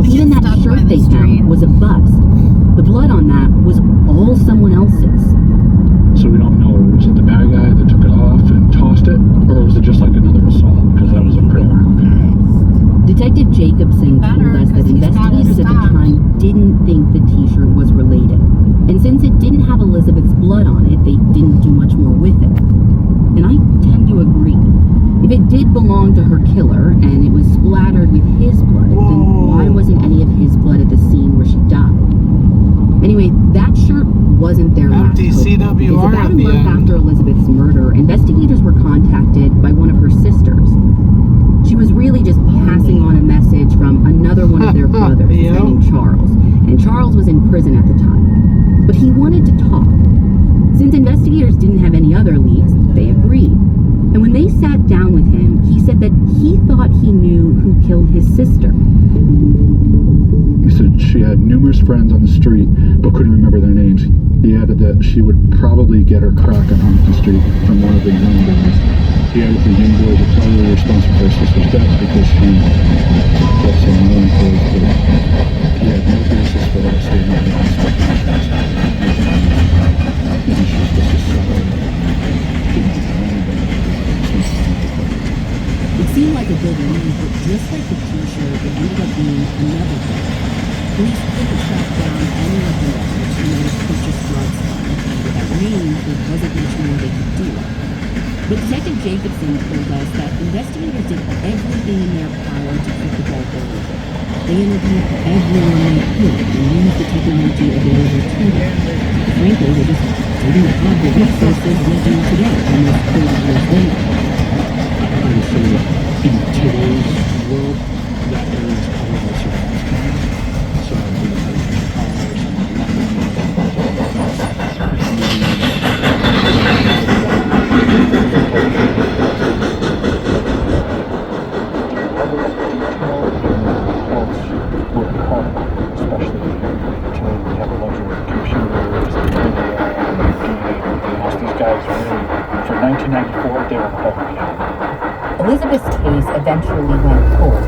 Even that shirt they found was a bust. The blood on that was all someone else's. So we don't know, was it the bad guy that took it off and tossed it, or was it just like another assault? Because that was a pretty hard one. Detective Jacobson told us that investigators at the time didn't think the t-shirt was related. And since it didn't have Elizabeth's blood on it, they didn't do much more with it. And I tend to agree. If it did belong to her killer, and it was splattered with his blood, then why wasn't any of his blood at the scene where she died? Anyway, that shirt wasn't their last hope. CWR because about a month after Elizabeth's murder, investigators were contacted by one of her sisters. She was really just passing on a message from another one of their brothers, named Charles. And Charles was in prison at the time. But he wanted to talk. Since investigators didn't have any other leads, they agreed. And when they sat down with him, he said that he thought he knew who killed his sister. He said she had numerous friends on the street, but couldn't remember their names. He added that she would probably get her crack on Huntington Street from one of the young boys. He added the young boys are probably responsible for her sister's death because she got some known clothes, but he had no basis for that statement. And she's just a solid. It seemed like a good lead, but just like the t-shirt, it ended up being another thing. Police couldn't track down any of the records who might have purchased drugs from, and with that range, there wasn't much more they could do. But Detective Jacobson told us that investigators did everything in their power to keep the ball rolling. They interviewed everyone they could and used the technology available to them. Frankly, they just didn't have the resources we do today, almost 30 years later. I'm sure that in today's world, that area is probably also survived. So we have Elizabeth's case eventually went cold,